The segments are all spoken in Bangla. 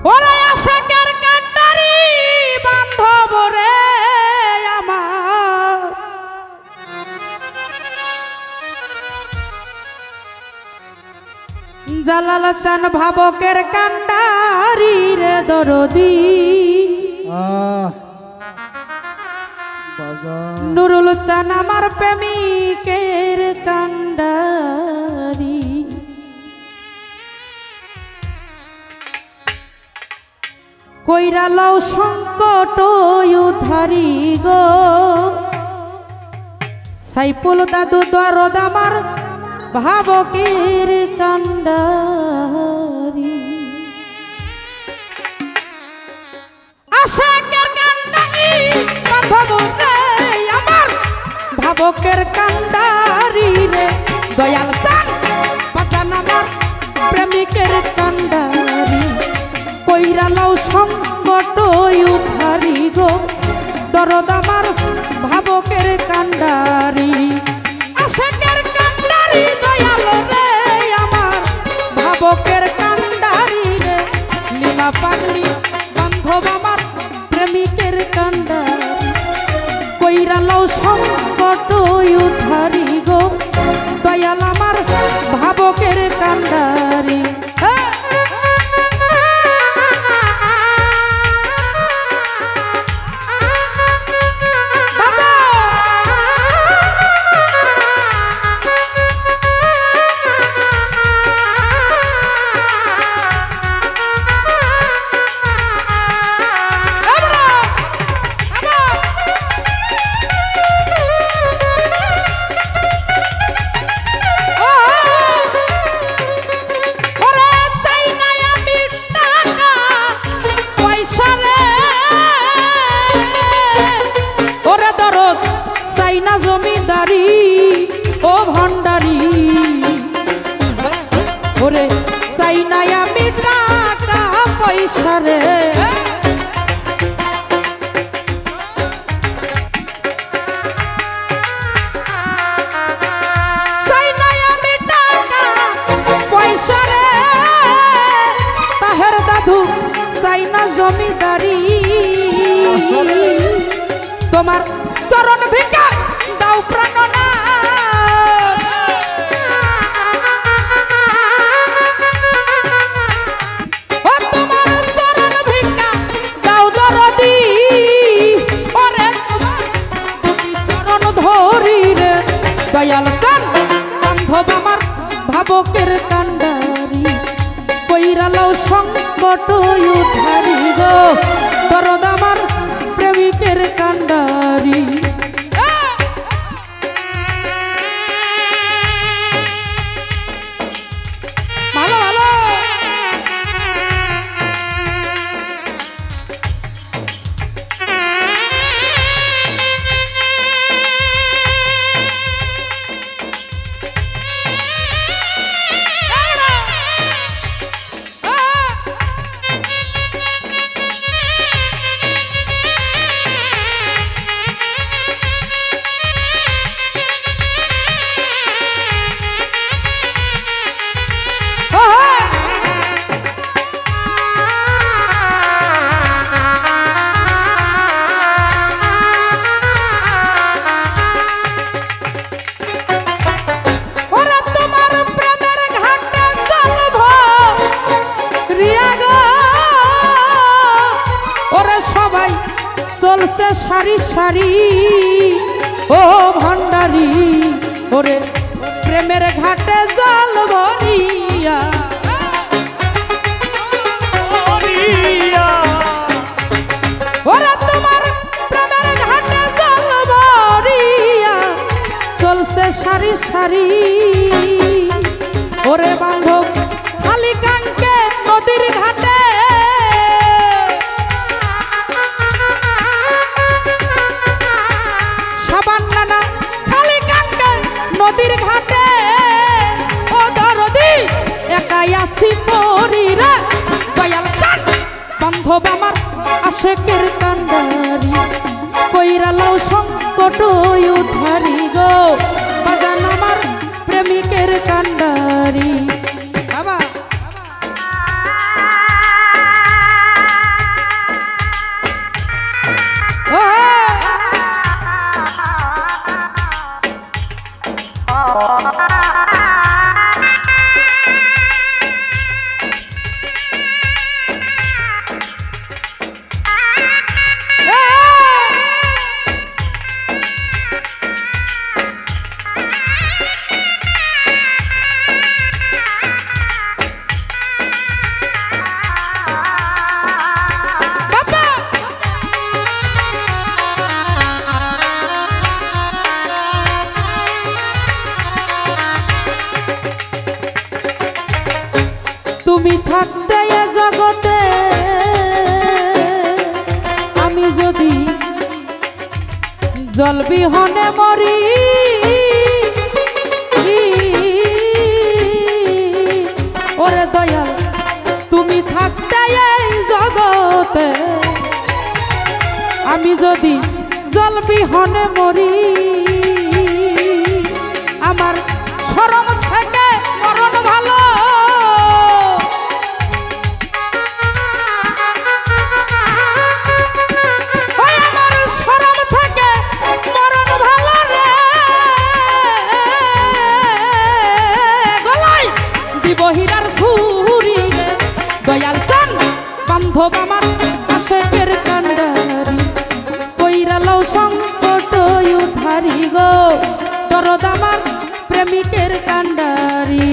ওরে আশাকের কান্ডারি বান্ধব রে আমার, জালাল চান ভাবকের কান্ডারি রে দরদি, নুরুল চান আমার প্রেমিকের কান্ডারি। কইরা লও সংকট উদ্ধারি গো, সাইফুল দাদু দরদ আমার ভাবকের কান্ডারি। আশাকের কান্ডারি বান্ধব রে আমার, ভাবকের কান্ডারি রে দয়াল চান বাঁচান আমার প্রেমিকের কান্ডারি। কইরা লও সংকট উদ্ধারি গো, দরদ আমার ভাবকের কান্ডারি। আশাকের কান্ডারি দয়াল রে আমার, ভাবকের কান্ডারি রে লীলা পাগলি বান্ধব আমার প্রেমিকের কান্ডারি। কইরা লও সংকট উদ্ধারি গো, দয়াল আমার ভাবকের কান্ডারি। জমিদারি ও ভণ্ডারি, ওরে চাই না আমি টাকা পয়সা রে, চাই না আমি টাকা পয়সা রে, তাহের দাদু চাই না জমিদারি। তোমার চরণ ভিক্ষা দাও প্রাণনা, ও তোমার চরণ ভিক্ষা দাও দরদি, ওরে তোমার দুটি চরণ ধরি রে দয়াল চান বান্ধব আমার ভাবকের কান্ডারি। কইরা লও সংকট উদ্ধারি গো, দরদ আমার প্রেমিকের কান্ডারি। চলছে সারি সারি ও ভণ্ডারি, ওরে প্রেমের ঘাটে জল ভরিয়া, ওরে তোমার প্রেমের ঘাটে জল ভরিয়া চলছে সারি সারি। ওরে বান্ধব খালি কাঙ্কে নদীর ঘাটে, নদীর ঘাটে ও দরদি একাই আসি পরি রে দয়াল চান বান্ধব আমার আশাকের কান্ডারি। কইরা লও সংকট উদ্ধারি গো, বাজান আমার প্রেমিকের কান্ডারি। বাবা জল বিহনে মরি ওরে দয়াল তুমি থাকতে এই জগতে আমি যদি জল বিহনে মরি আমার শরম থেকে মরণ ভালো আমার শরম থেকে মরণ ভালো রে গলায় দিব হীরার ছুরি রে দয়াল চান বান্ধব আমার আশেকের কান্ডারি কইরা লও সংকট উদ্ধারি গো দরদ আমার প্রেমিকের কান্ডারি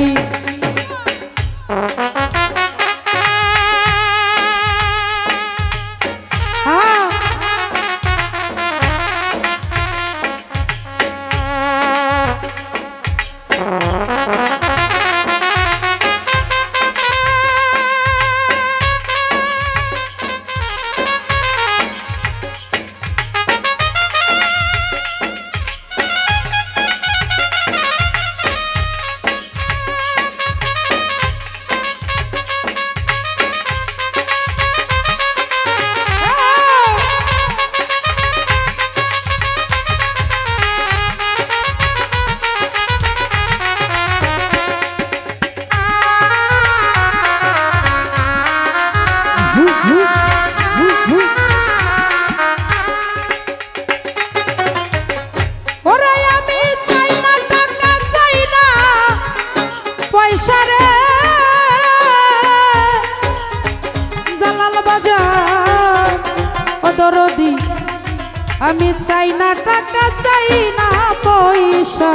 আমি চাই না টাকা চাই না পয়সা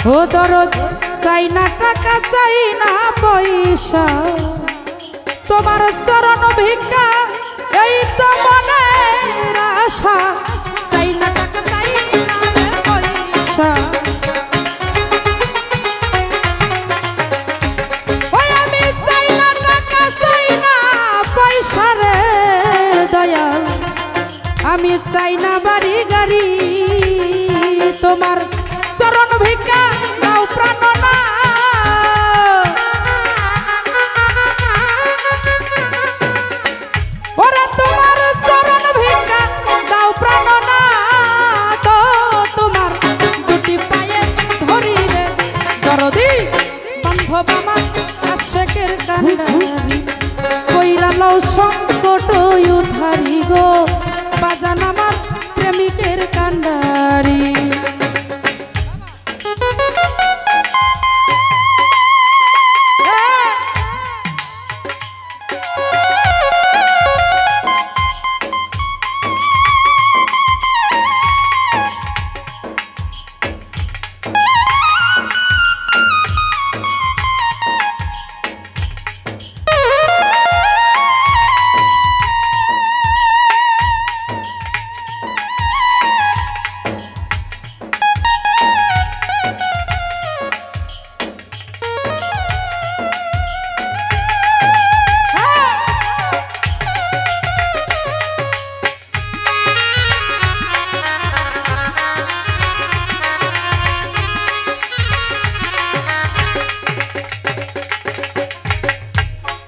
ও দরদ চাই না টাকা চাই না পয়সা তোমার চরণ ভিক্ষা এই তো মনের আশা চাই না টাকা চাই না পয়সা আমি চাই না বাড়ি গাড়ি তোমার চরণ ভিক্ষা দাও প্রাণ না ওরে তোমার চরণ ভিক্ষা দাও প্রাণ না তো তোমার দুটি পায়ে ধরি রে দরদি বান্ধব আমার আশেকের কান্ডারি কইরা লও সংকট উদ্ধারি গো বাজান আমার প্রেমিকের কান্ডারি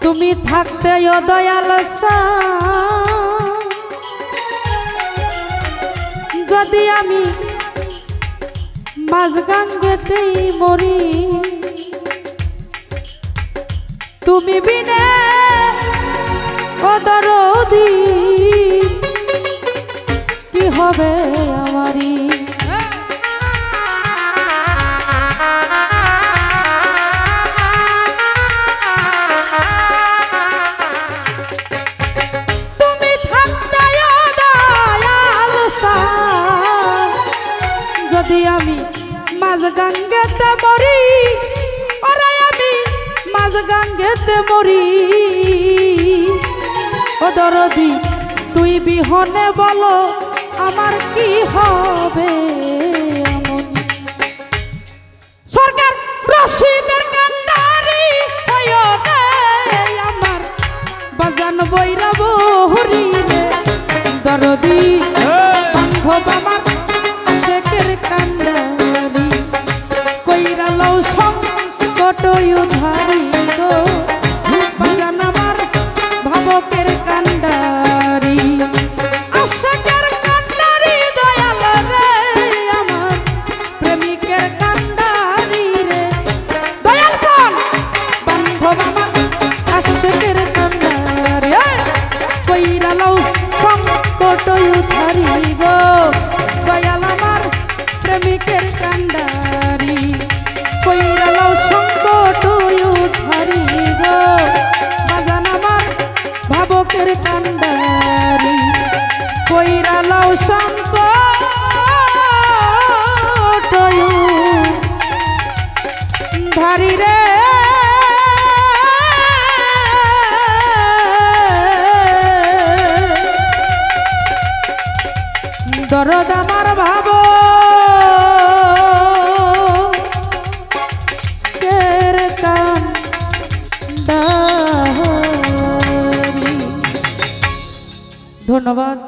তুমি থাকতে ও দয়াল যদি আমি মাঝ গাঙ্গেতেই মরি তুমি বিনে ও দরদি কি হবে আমারি যদি আমি মাঝ গাঙ্গেতে মরি ওরে আমি মাঝ গাঙ্গেতে মরি ও দরদি তুই বিহনে বলো আমার কি হবে সরকার রশিদের কান্ডারি আমার বাজান বৈরা বহরি রে দরদ আমার ভাবো কের কান্ডারি। ধন্যবাদ।